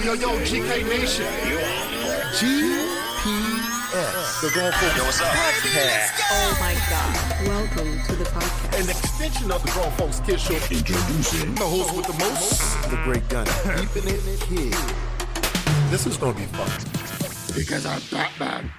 Yo, GK Nation. GPS. The Grown Folks Podcast. Oh my God. Welcome to the podcast. An extension of the Grown Folks Kids Show. Introducing the host with the most, the great gun. Keeping it kid. This is going to be fun. Because I'm Batman.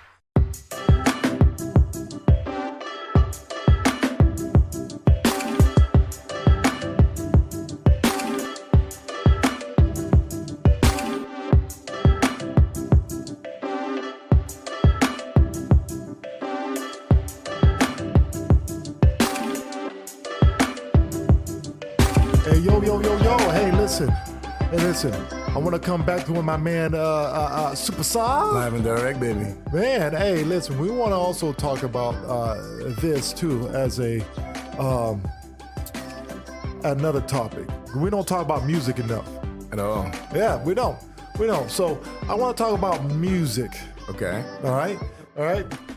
Hey, listen. I want to come back to my man, Supa Saa. Live and direct, baby. Man, hey, listen. We want to also talk about this too as a another topic. We don't talk about music enough at all. Yeah, we don't. So I want to talk about music. Okay. All right.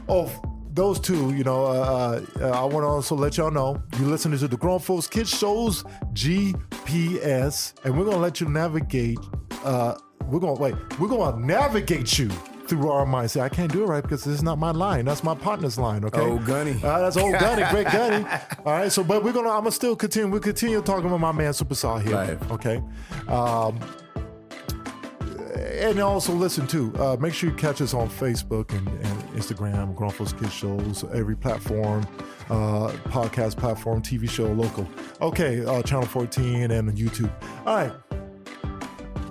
Oh, those two, I want to also let y'all know you're listening to the Grown Folks Kids Show's GPS, and we're gonna let you navigate. We're gonna navigate you through our mindset. I can't do it right because this is not my line. That's my partner's line. Okay. Old Gunny. That's old Gunny, great Gunny. All right. So, but I'm gonna still continue. We'll continue talking about my man Supa Saa here. Right. Okay. And also listen to, make sure you catch us on Facebook and Instagram, Grown Folks Kids Shows, every platform, podcast platform, TV show, local. Okay, Channel 14 and YouTube. All right.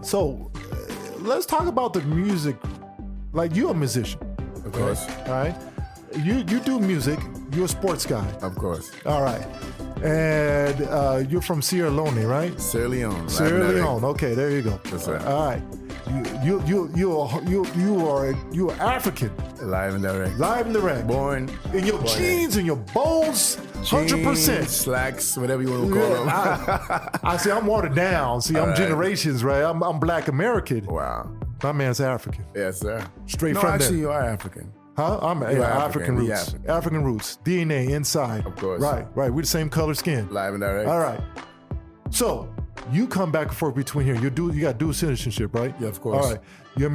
So let's talk about the music. Like, you're a musician. Of course. All right. You do music. You're a sports guy. Of course. All right. And you're from Sierra Leone, right? Sierra Leone. Sierra Leone. Okay, there you go. That's right. All right. You're African. Live and direct. Live and direct. Born in your jeans and your bones, 100%. Slacks, whatever you want to call them. I see. I'm watered down. See, I'm right. Generations, right? I'm Black American. Wow. My man's African. Yes, sir. Straight no, from actually, there. you are African. Huh? I'm African roots. African roots. DNA inside. Of course. Right. We're the same color skin. Live and direct. All right. So you come back and forth between here. You got dual citizenship, right? Yeah, of course. All right. You're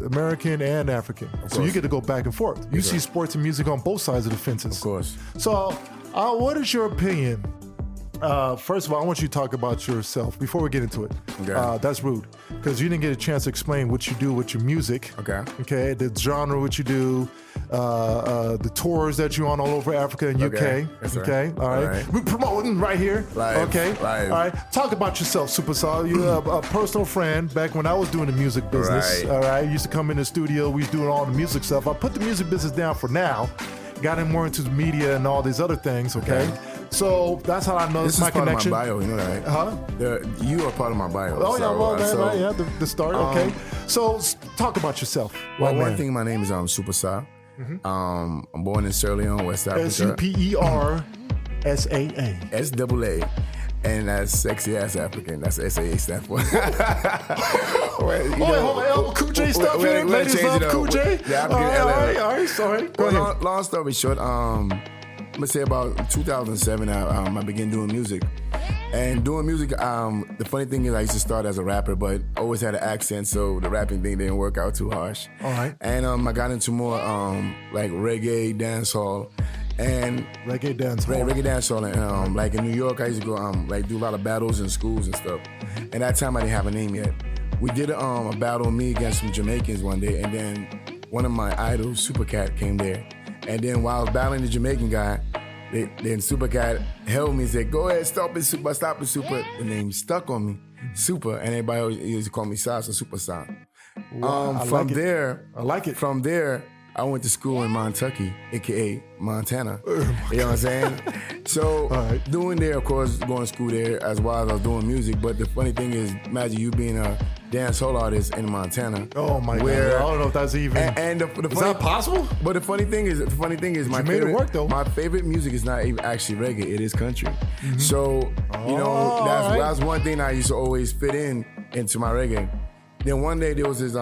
American and African. So you get to go back and forth. You see sports and music on both sides of the fences. Of course. So what is your opinion? First of all, I want you to talk about yourself before we get into it. Okay. That's rude because you didn't get a chance to explain what you do with your music. Okay. The genre, what you do, the tours that you're on all over Africa and UK. Yes, sir. Okay. All right. We're promoting right here. Live. Okay. Live. All right. Talk about yourself, Supa Saa. You're a personal friend back when I was doing the music business. Right. All right. You used to come in the studio. We was doing all the music stuff. I put the music business down for now. Got in more into the media and all these other things. Okay. So that's how I know this my is part connection. of my bio, you know that, right? Huh? You are part of my bio. Oh, yeah, the start. Okay. So talk about yourself. Well, one thing, my name is Supa Saa. Mm-hmm. I'm born in Sierra Leone, West Africa. SUPERSAA. SAA. And that's sexy ass African. That's SAA stands for. Hold on. Cool J stuff here. Ladies love Cool J. Yeah, all right. Sorry. Go ahead. Long story short, I'm gonna say about 2007, I began doing music. And doing music, the funny thing is I used to start as a rapper, but always had an accent, so the rapping thing didn't work out too harsh. All right. And I got into more like reggae, dancehall. And reggae dancehall, and like in New York, I used to go like do a lot of battles in schools and stuff. And that time I didn't have a name yet. We did a battle, me against some Jamaicans one day, and then one of my idols, Super Cat, came there. And then while I was battling the Jamaican guy, then Super Cat held me and said, "Go ahead, stop it, Super." The name stuck on me, Super, and everybody always used to call me Saa, so Supa Saa. Wow, I like it. From there, I went to school in Montucky, aka Montana. You know what I'm saying? So doing there, of course, going to school there as well as I was doing music. But the funny thing is, imagine you being a dancehall artist in Montana. Oh my God! I don't know if that's even. And the is that possible? But the funny thing is, you made it work though. My favorite music is not even actually reggae; it is country. Mm-hmm. So that's one thing I used to always fit into my reggae. Then one day there was this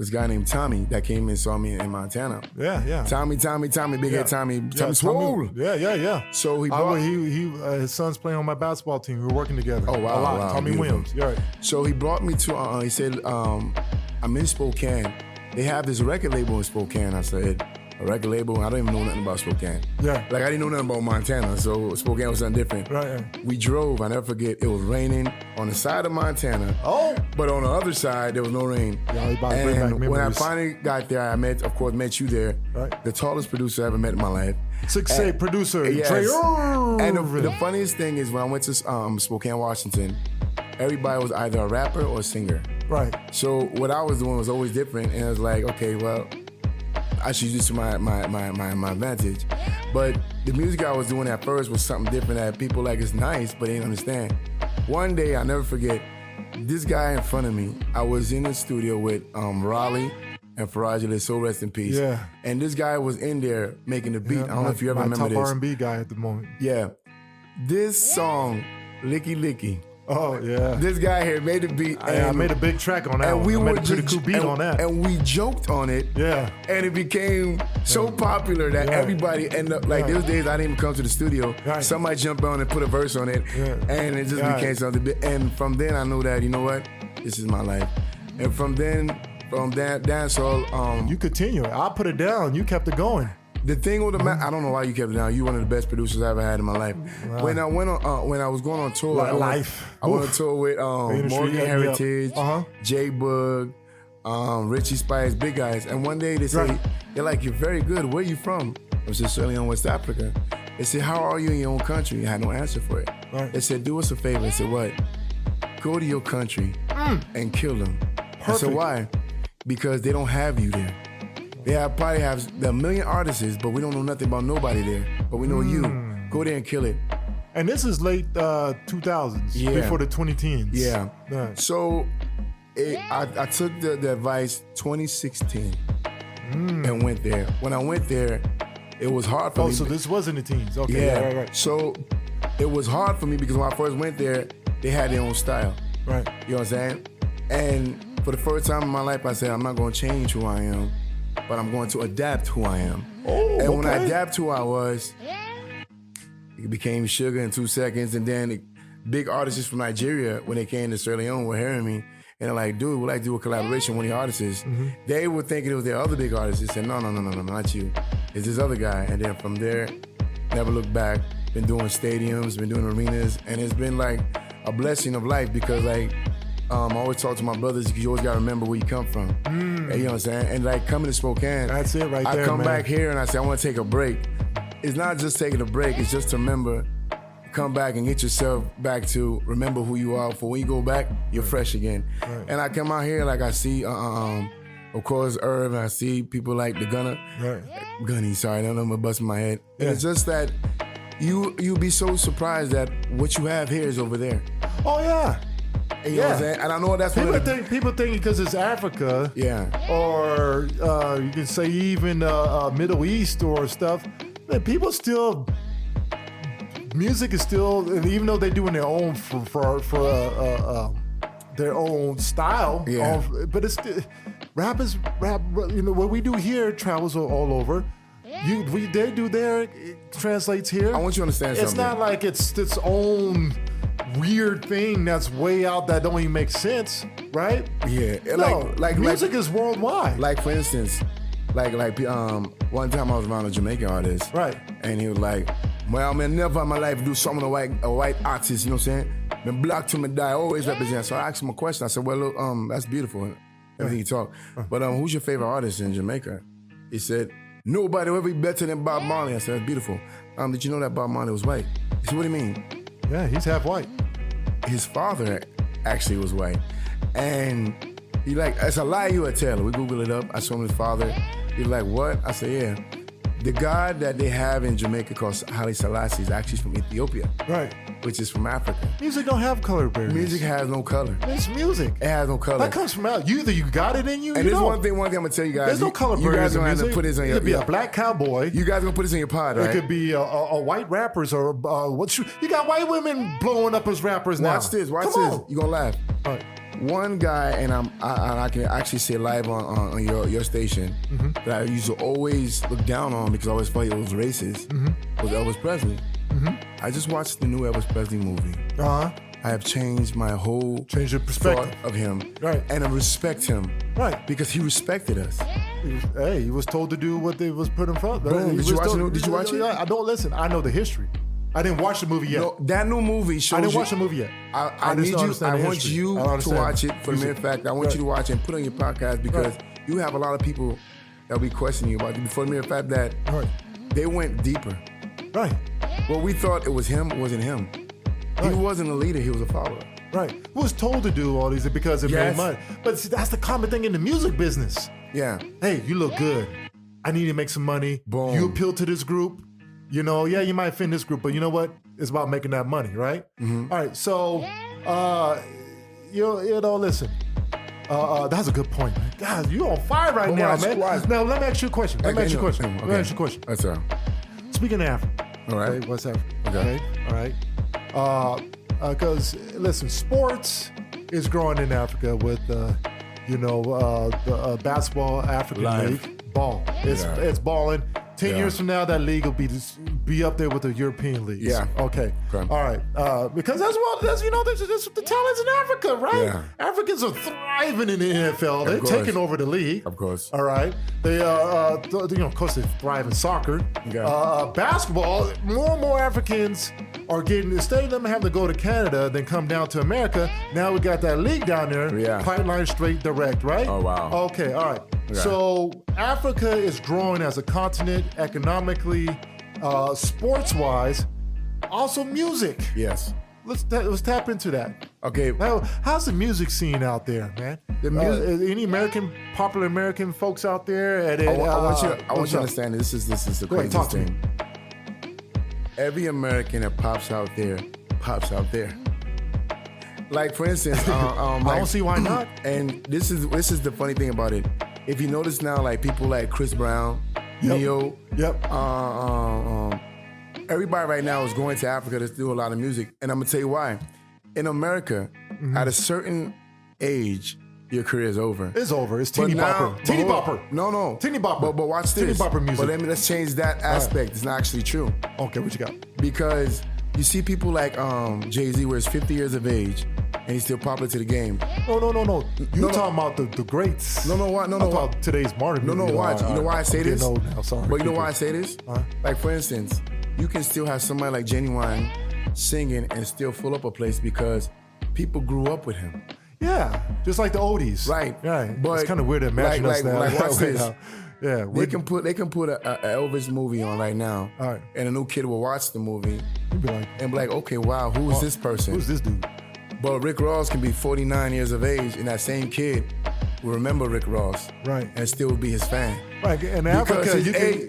guy named Tommy that came and saw me in Montana. Yeah. Tommy, big head Tommy Swole. Yeah. So he brought his son's playing on my basketball team. We were working together. Oh, wow, a lot. wow, Tommy beautiful. Williams. Yeah. Right. So he brought me to. He said, "I'm in Spokane. They have this record label in Spokane." I said, "A record label? I don't even know nothing about Spokane." Yeah. Like I didn't know nothing about Montana, so Spokane was something different. Right. We drove. I never forget. It was raining on the side of Montana. Oh. But on the other side, there was no rain. Yeah, you about to bring back and when I memories. finally got there, I met you there. Right. The tallest producer I ever met in my life. 6'8" producer. Yes. Trey And Irvin. the funniest thing is when I went to Spokane, Washington, everybody was either a rapper or a singer. Right. So what I was doing was always different, and I was like, okay, well, I should use this to my advantage. But the music I was doing at first was something different that people like, it's nice, but they didn't understand. One day, I'll never forget, this guy in front of me, I was in the studio with Raleigh and Faraji, let soul rest in peace. Yeah. And this guy was in there making the beat. Yeah, I don't know if you ever remember my this. top R&B guy at the moment. Yeah. This song, Licky Licky, Oh, yeah. this guy here made the beat. I made a big track on that and one. we I were made a pretty cool beat on that. And we joked on it. Yeah. And it became so popular that everybody ended up, like, those days I didn't even come to the studio. Right. Somebody jumped on and put a verse on it. Yeah. And it just became something big. And from then I knew that, you know what? This is my life. And from dancehall, You continue it. I put it down. You kept it going. the thing with the I don't know why you kept it down. You one of the best producers I ever had in my life. Wow. When I went on, when I was going on tour, I went on tour with Industry, Morgan Heritage, Uh-huh. J Bug, Richie Spice, big guys. And one day they say, they're like, "You're very good. Where you from?" I was just early on West Africa. They said, "How are you in your own country?" I had no answer for it. Right. They said, "Do us a favor." I said, "What?" "Go to your country and kill them." I said, "Why?" "Because they don't have you there. They probably have a million artists, but we don't know nothing about nobody there. But we know you. Go there and kill it." And this is late 2000s, before the 2010s. Yeah. Right. So I took the advice 2016 and went there. When I went there, it was hard for me. Oh, so this was in the teens. Okay, Yeah. right. So it was hard for me because when I first went there, they had their own style. Right. You know what I'm saying? And for the first time in my life, I said, I'm not going to change who I am, but I'm going to adapt who I am. Oh, and when I adapt who I was, it became Sugar in 2 seconds. And then big artists from Nigeria, when they came to Sierra Leone, were hearing me. And they're like, "Dude, we'd like to do a collaboration with one of your artists." They were thinking it was their other big artist. They said, no, not you. It's this other guy. And then from there, never looked back. Been doing stadiums, been doing arenas. And it's been like a blessing of life because like, I always talk to my brothers because you always got to remember where you come from. And you know what I'm saying? And like coming to Spokane, That's it right there, I come man. back here and I say, I want to take a break. It's not just taking a break. It's just to remember, come back and get yourself back to remember who you are. For when you go back, you're fresh again. Right. And I come out here like I see, of course, Irv, and I see people like the Gunner. Right. Gunny, sorry, I don't know, I'm busting my head. Yeah. And it's just that you'll be so surprised that what you have here is over there. Oh, yeah. And you know what I'm saying? And I know that's what People think because it's Africa, Yeah. or you can say even Middle East or stuff, man, people still, music is still, and even though they're doing their own for their own style, Yeah. but it's still, rap, you know, what we do here travels all over. They do there, it translates here. I want you to understand It's something. not like it's its own weird thing that's way out that don't even make sense, right? Yeah. No, music is worldwide. Like for instance, like one time I was around a Jamaican artist. Right. And he was like, "Well, man, never in my life do something a white artist, you know what I'm saying? Been black till me die, always represent." So I asked him a question. I said, "Well, look, that's beautiful, everything you talk. But who's your favorite artist in Jamaica?" He said, "Nobody will ever be better than Bob Marley." I said, "That's beautiful. Did you know that Bob Marley was white?" He said, "What do you mean?" Yeah, he's half white. His father actually was white. And he like, it's a lie you would tell. We Google it up. I saw him his father. He's like, "What?" I said, "Yeah. The God that they have in Jamaica called Haile Selassie is actually from Ethiopia, Right. which is from Africa. Music don't have color barriers. Music has no color. It's music. It has no color. That comes from out. Either you got it in you, And you there's don't. one thing I'm gonna tell you guys. There's no color You barriers guys in gonna have music. to put this on It your. could be a black cowboy. You guys gonna put this in your pod, right? It could be a white rappers or you got white women blowing up as rappers now. Watch this. Watch Come this. on. You gonna laugh. All right. one guy, and I can actually say live on your station that I used to always look down on because I always thought he was racist was Elvis Presley. I just watched the new Elvis Presley movie. I have changed my whole your perspective thought of him, right? And I respect him, right? Because he respected us. He was told to do what they was put in front. Boom. Did you watch it? I don't listen. I know the history. I didn't watch the movie yet. No, that new movie shows. I didn't watch the movie yet. I want you to watch it for the mere fact. I want you to watch it and put it on your podcast because you have a lot of people that we question you about it for the mere fact that they went deeper. Right. Well, we thought it was him. It wasn't him. He wasn't a leader. He was a follower. Right. Who was told to do all these because it made money. But see, that's the common thing in the music business. Yeah. Hey, you look good. I need to make some money. Boom. You appeal to this group. You know, you might offend this group, but you know what? It's about making that money, right? All right. So, you know, listen. That's a good point, man. God, you on fire right now, man. Now, let me ask you a question. Let me ask you a question. That's all. Speaking of Africa. All right. Okay, what's Africa? Okay. All right. Because, listen, sports is growing in Africa with, the basketball African League. Ball. It's balling. 10 years from now, that league will be up there with the European leagues. Yeah. Okay. All right. Because that's the talents in Africa, right? Yeah. Africans are thriving in the NFL. They're taking over the league. Of course. All right. They, of course, they thrive in soccer. Okay. Basketball. More and more Africans are getting. Instead of them having to go to Canada, then come down to America. Now we got that league down there. Yeah. Pipeline straight direct, right? Oh wow. Okay. All right. Okay. So Africa is growing as a continent economically, sports-wise, also music. Yes. Let's tap into that. Okay. Now, how's the music scene out there, man? The music. Any popular American folks out there? I want you to understand. This is the craziest thing. Every American that pops out there. Like for instance, I don't see why not. And this is the funny thing about it. If you notice now, like people like Chris Brown, Neo, everybody right now is going to Africa to do a lot of music, and I'm gonna tell you why. In America, at a certain age, your career is over. It's over. It's teeny bopper. Teeny bopper. No. Teeny bopper. But watch this. Teeny bopper music. But let's change that aspect. It's not actually true. Okay, what you got? Because you see people like Jay-Z, where he's 50 years of age, and he's still popular to the game. No. You're talking about the greats. No. I'm talking about today's modern music. Watch. You know why I say this? No, sorry. But you know why I say this? Like, for instance, you can still have somebody like Genuine singing and still fill up a place because people grew up with him. Yeah, just like the oldies. Right. But it's kind of weird to imagine us now. Like, watch this. Yeah, they can put a Elvis movie on right now, and a new kid will watch the movie and be like, okay, wow, who is this person? Who's this dude? But Rick Ross can be 49 years of age, and that same kid will remember Rick Ross, right, and still be his fan, right. In Africa,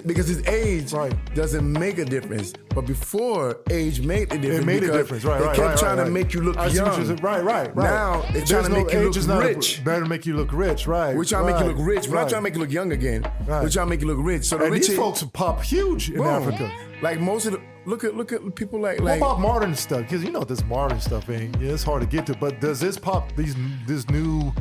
because his age doesn't make a difference, but before age made a difference. It made a difference, right? They kept trying to make you look young, right. Now they're trying to make you look rich. Better make you look rich, right? We're trying to make you look rich. We're not trying to make you look young again. Right. We're trying to make you look rich. So the these folks pop huge in Africa. Like most of the look at people like. What about modern stuff? Because you know this modern stuff ain't. Yeah, it's hard to get to. But does this pop this new?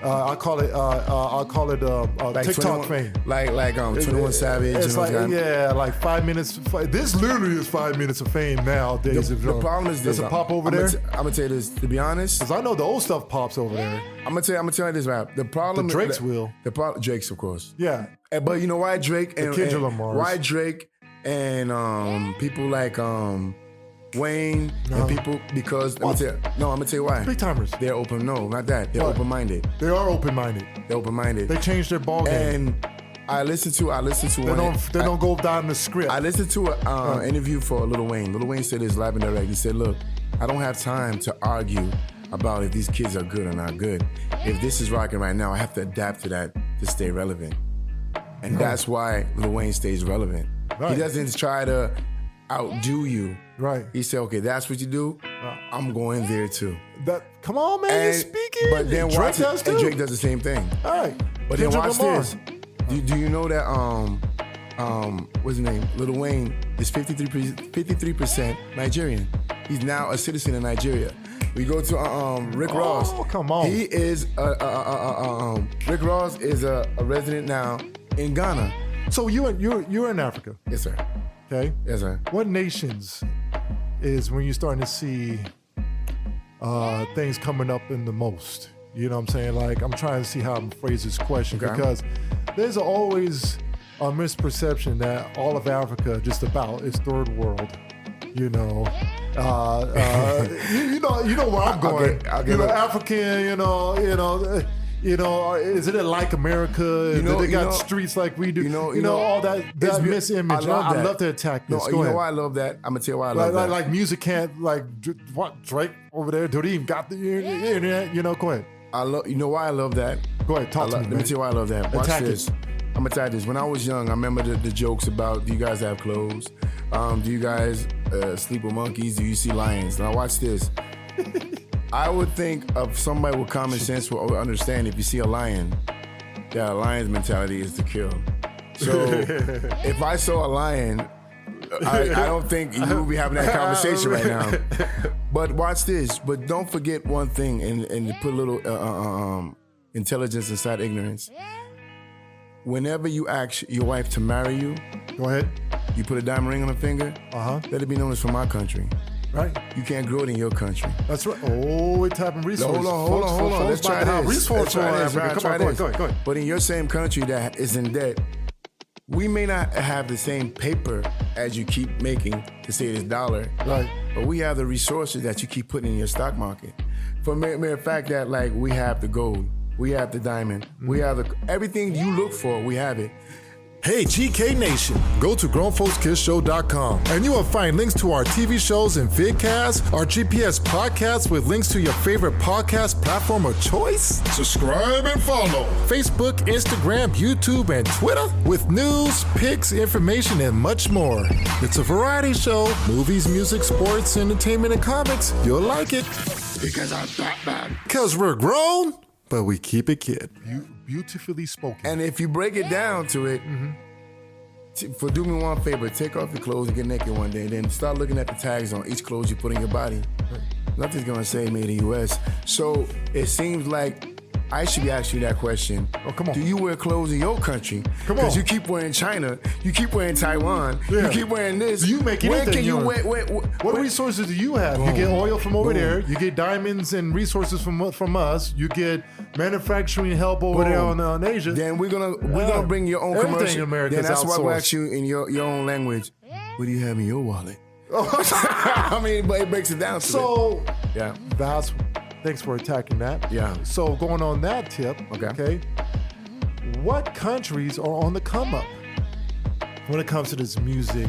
I call it like TikTok 21, fame. Like 21 Savage. It's like 5 minutes. This literally is 5 minutes of fame nowadays. The problem is this. Does it pop over there? I'm gonna tell you this. To be honest, because I know the old stuff pops over there. I'm gonna tell you this, rap. The problem. The Drake's will. The problem. Drake's, of course. Yeah. But you know why Drake and why Drake and people like Wayne and people, because I'm gonna tell you why. Big timers. They're open. No, not that. They're open-minded. They are open-minded. They're open-minded. They changed their ball game. And I listen to. They don't go down the script. I listened to an interview for Lil Wayne. Lil Wayne said this live and direct. He said, "Look, I don't have time to argue about if these kids are good or not good. If this is rocking right now, I have to adapt to that to stay relevant." And that's why Lil Wayne stays relevant. Right. He doesn't try to outdo you. Right. He said, okay, that's what you do. I'm going there too. Come on, man, you're speaking. But then Drake does too. And Drake does the same thing. All right. But then watch this. Do you know that what's his name? Lil Wayne is 53% Nigerian. He's now a citizen in Nigeria. We go to Rick Ross. Oh, come on. He is Rick Ross is a resident now in Ghana. So you're in Africa. Yes, sir. Okay. Yes, sir. What nations is when you're starting to see things coming up in the most? You know what I'm saying? Like, I'm trying to see how I'm phrase this question because there's always a misperception that all of Africa just about is third world. You know, you know where I'm going. I'll get African. You know, is it like America? They got streets like we do. You know all that misimage. I love to attack this. No, Go ahead. Why I love that? I'm gonna tell you why I love that. Like music can't what Drake over there? Do they even got the internet? You know, go ahead. You know why I love that? Go ahead, talk to me. Let me tell you why I love that. Watch this. I'm gonna tell you this. When I was young, I remember the jokes about, do you guys have clothes? Do you guys sleep with monkeys? Do you see lions? Now watch this. I would think of somebody with common sense will understand if you see a lion, that a lion's mentality is to kill. So if I saw a lion, I don't think you would be having that conversation right now. But watch this. But don't forget one thing, and to put a little intelligence inside ignorance. Whenever you ask your wife to marry you, go ahead. You put a diamond ring on her finger. Let it be known as from my country. Right. You can't grow it in your country. That's right. Oh, it's tapping resources. Hold on. Let's try this. Resources. Go ahead. But in your same country that is in debt, we may not have the same paper as you keep making to say this dollar. Right. But we have the resources that you keep putting in your stock market. For mere fact that, like, we have the gold, we have the diamond, we have everything you look for, we have it. Hey, GK Nation, go to grownfolkskidsshow.com and you will find links to our TV shows and vidcasts, our GPS podcasts with links to your favorite podcast platform of choice. Subscribe and follow Facebook, Instagram, YouTube, and Twitter with news, pics, information, and much more. It's a variety show, movies, music, sports, entertainment, and comics. You'll like it. Because I'm Batman. Because we're grown, but we keep it kid. Beautifully spoken. And if you break it down to it, do me one favor, take off your clothes and get naked one day, then start looking at the tags on each clothes you put in your body. Nothing's gonna say made in the US. So it seems like I should be asking you that question. Oh, come on. Do you wear clothes in your country? Come on. Because you keep wearing China, you keep wearing Taiwan, you keep wearing this. Do you make anything? Where can you wear? What resources do you have? You get oil from over there. You get diamonds and resources from us. You get manufacturing help over there on Asia. Then we're gonna bring your own Everything commercial. in America Then that's outsourced. why we ask you in your own language. What do you have in your wallet? I mean, but it breaks it down. So yeah, that's. Thanks for attacking that. Yeah. So going on that tip, okay, what countries are on the come up when it comes to this music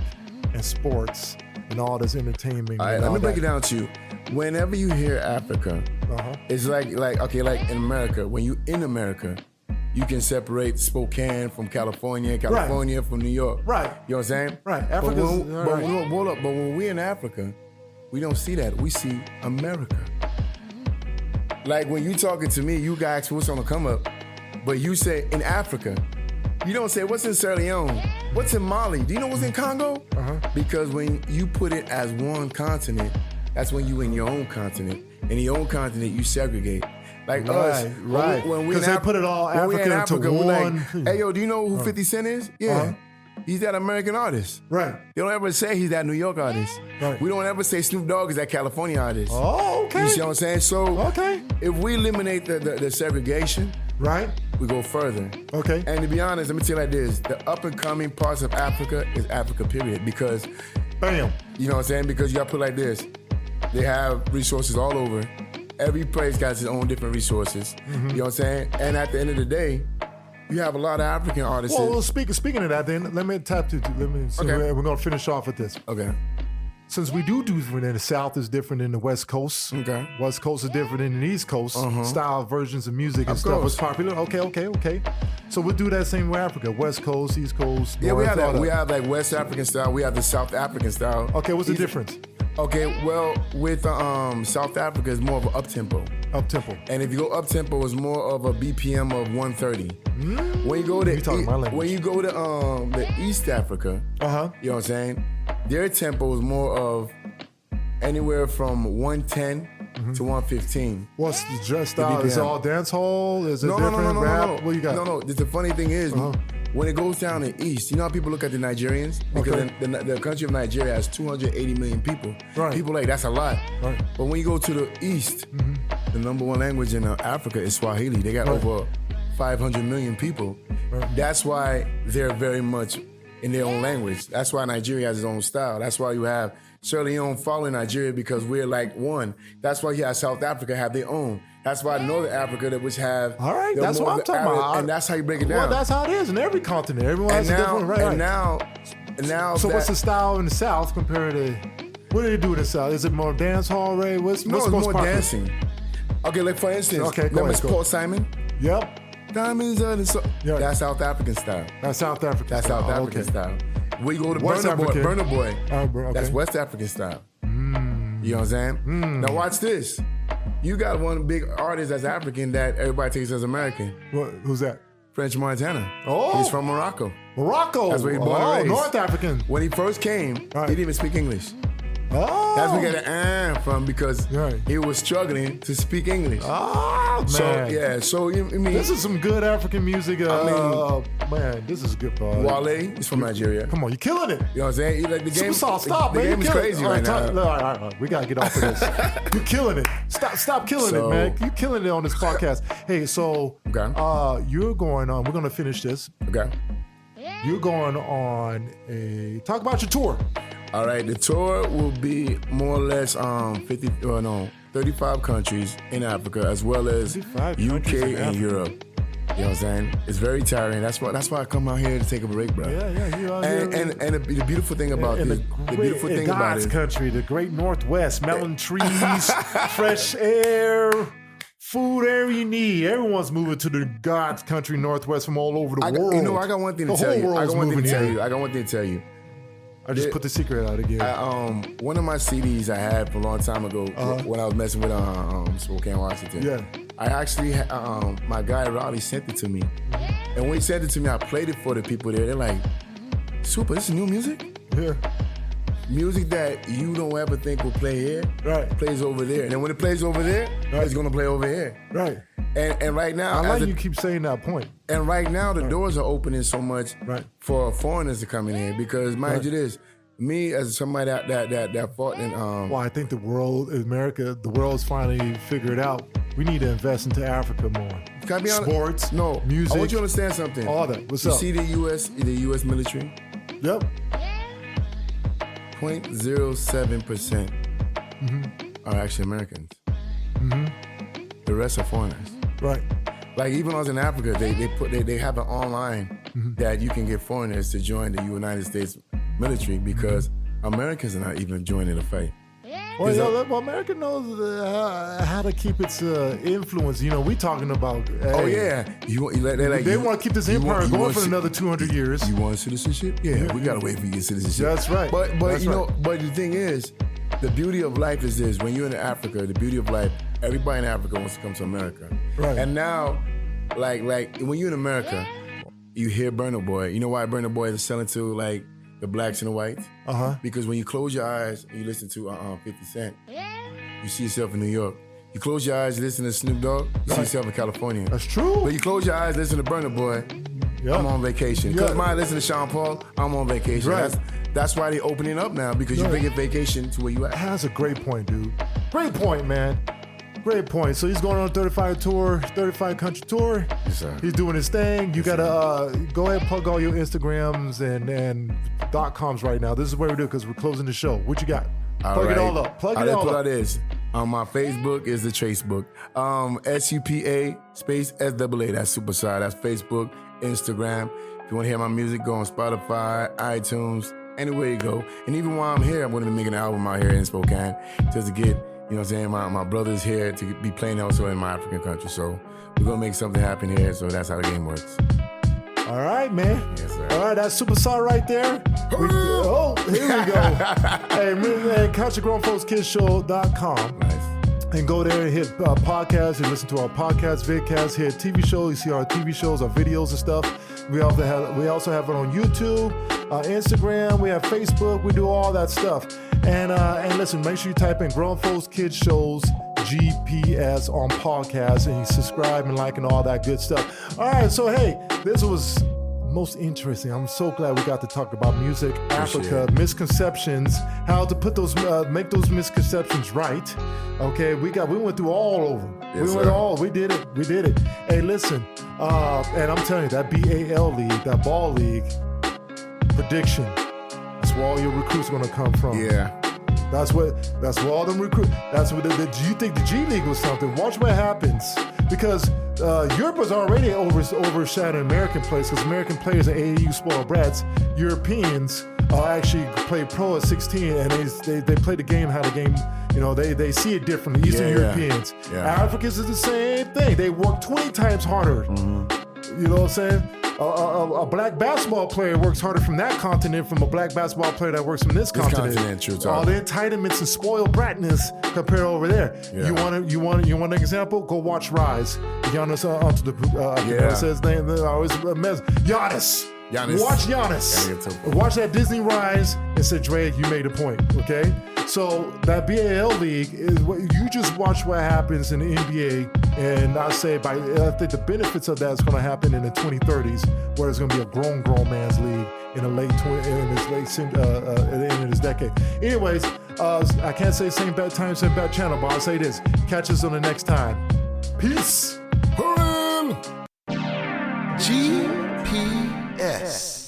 and sports and all this entertainment? All right, let me break it down to you. Whenever you hear Africa, it's like in America, when you in America, you can separate Spokane from California from New York. Right. You know what I'm saying? Right. But when we're in Africa, we don't see that. We see America. Like when you talking to me, you guys, what's on the come up? But you say in Africa, you don't say what's in Sierra Leone, what's in Mali. Do you know what's in Congo? Because when you put it as one continent, that's when you in your own continent. In your own continent, you segregate. Like us, right? Because they put it all Africa into one. Like, hey, yo, do you know who 50 Cent is? Yeah. He's that American artist. Right. They don't ever say he's that New York artist. Right. We don't ever say Snoop Dogg is that California artist. Oh, okay. You see what I'm saying? So if we eliminate the segregation, right, we go further. Okay. And to be honest, let me tell you like this. The up and coming parts of Africa is Africa, period. Because, bam, you know what I'm saying? Because you got to put it like this. They have resources all over. Every place got its own different resources. You know what I'm saying? And at the end of the day, you have a lot of African artists. Well, speaking of that, then let me we're gonna finish off with this. Okay. Since we do different, and the South is different than the West Coast. Okay. West Coast is different than the East Coast. Style versions of music and stuff is popular. Okay. So we'll do that same with Africa. West Coast, East Coast. Yeah, North, we have that. We have like West African style. We have the South African style. Okay, what's the difference? Okay, well, with South Africa, it's more of an up-tempo. Up-tempo. And if you go up-tempo, it's more of a BPM of 130. When you go to the East Africa, you know what I'm saying? Their tempo is more of anywhere from 110 to 115. What's the dress style? Is it all dance hall? Is it different rap? What you got? No. The funny thing is, when it goes down the east, you know how people look at the Nigerians? Because the country of Nigeria has 280 million people. Right. People like, that's a lot. Right. But when you go to the east, the number one language in Africa is Swahili. They got over 500 million people. Right. That's why they're very much in their own language. That's why Nigeria has its own style. That's why you have Sierra Leone following Nigeria, because we're like one. That's why you have South Africa have their own. That's why Northern Africa that which have. All right, that's what I'm talking about. And that's how you break it down. Well, that's how it is in every continent. Everyone has a different, right? And now. So what's the style in the South compared to? What do they do in the South? Is it more dance hall, Ray? What's it's most more popular? dancing. Okay, like for instance, remember Paul Simon? Yep. Diamonds are the That's South African style. That's South African. That's style. South African style. We go to West Burna Boy. Okay. That's West African style. You know what I'm saying? Now watch this. You got one big artist that's African that everybody takes as American. Who's that? French Montana. Oh. He's from Morocco. Morocco. That's where he born and raised. North African. When he first came, he didn't even speak English. Oh. That's where we get the from, because he was struggling to speak English. Oh, man. So I mean, this is some good African music. Man, this is good, bro. Wale is from Nigeria. Come on, you're killing it. You know what I'm saying? Like the game, Supa Saa, stop, the man. game is crazy right now. All right. We gotta get off of this. You're killing it. Stop killing it, man. You're killing it on this podcast. Hey, so you're going on. We're gonna finish this. Okay. You're going on talk about your tour. All right, the tour will be more or less 35 countries in Africa, as well as UK and Europe. You know what I'm saying? It's very tiring. That's why I come out here to take a break, bro. Yeah. You are and the beautiful thing about this, the beautiful thing about God's it, country, the great Northwest, melon trees, fresh air. Food, everything you need. Everyone's moving to the God's country, Northwest, from all over the world. You know, I got one thing to tell you. I got one thing to tell you. I just put the secret out again. One of my CDs I had from a long time ago when I was messing with Spokane, Washington. Yeah. I actually, my guy Raleigh sent it to me. And when he sent it to me, I played it for the people there. They're like, Supa, this is new music? Yeah. Music that you don't ever think will play here, plays over there. And then when it plays over there, it's going to play over here. Right. And right now, I like you keep saying that point. And right now, the doors are opening so much for foreigners to come in here, because mind you this, me as somebody that fought in well, I think the world's finally figured out we need to invest into Africa more. Can I be honest? Sports, I music. want you to understand something. All that. What's you up? See the U.S. military? Yep. 0.07% are actually Americans. The rest are foreigners. Right. Like even when I was in Africa, they have an online that you can get foreigners to join the United States military, because Americans are not even joining the fight. Well, America knows how to keep its influence. You know, we talking about. They want to keep this empire going for another 200 years. You want citizenship? Yeah, we gotta wait for you to get citizenship. That's right. But the thing is, the beauty of life is this: when you're in Africa, the beauty of life, everybody in Africa wants to come to America. Right. And now, like when you're in America, you hear Burna Boy. You know why Burna Boy is selling to like the blacks and the whites? Because when you close your eyes and you listen to 50 Cent, you see yourself in New York. You close your eyes, listen to Snoop Dogg, you see yourself in California. That's true. But you close your eyes, listen to Burna Boy, I'm on vacation. Close my eyes, listen to Sean Paul, I'm on vacation. Right. That's why they're opening up now, because you bring a vacation to where you at. That's a great point, dude. Great point, man. Great point. So he's going on a 35 country tour. Yes, sir. He's doing his thing. You gotta go ahead and plug all your Instagrams and .coms right now. This is where we do, because we're closing the show. What you got? Plug it all up. Put out this. My Facebook is the Trace Book. SUPA space SAA. That's Supa Saa. That's Facebook, Instagram. If you want to hear my music, go on Spotify, iTunes, anywhere you go. And even while I'm here, I'm going to be making an album out here in Spokane, just to get, you know what I'm saying, my brother's here to be playing also in my African country. So we're going to make something happen here. So that's how the game works. All right, man. Yes, sir. All right, that's Supa Saa right there. Here we go. Hey, CountryGrownFolksKidsShow.com. Nice. And go there and hit podcasts and listen to our podcast, vidcasts, hit TV shows. You see our TV shows, our videos and stuff. We also have it on YouTube, Instagram. We have Facebook. We do all that stuff. And listen, make sure you type in Grown Folks Kids Shows GPS on podcasts, and you subscribe and like and all that good stuff. All right, so hey, this was most interesting. I'm so glad we got to talk about music, Africa, misconceptions, how to put those, make those misconceptions right. Okay, we went through all over. We did it. Hey, listen, and I'm telling you, that BAL league, that ball league prediction, that's where all your recruits are gonna come from. Yeah. That's where all them recruits. That's what. Do you think the G League was something? Watch what happens, because Europe was already overshadowing American players, because American players are AAU spoiled brats. Europeans actually play pro at 16, and they play the game how the game. You know, they see it differently. Eastern Europeans, Africans is the same thing. They work 20 times harder. You know what I'm saying? A black basketball player works harder from that continent from a black basketball player that works from this continent. True, all the entitlements and spoiled bratness compared over there. Yeah. You want an example? Go watch Rise. Giannis says his name. I always mess. Giannis. Watch Giannis. Watch that Disney Rise and say, Dre, you made a point. Okay. So that BAL league is what you just watch what happens in the NBA, and I think the benefits of that is going to happen in the 2030s, where it's going to be a grown man's league in the at the end of this decade. Anyways, I can't say same bad time, same bad channel, but I'll say this: catch us on the next time. Peace. GPS.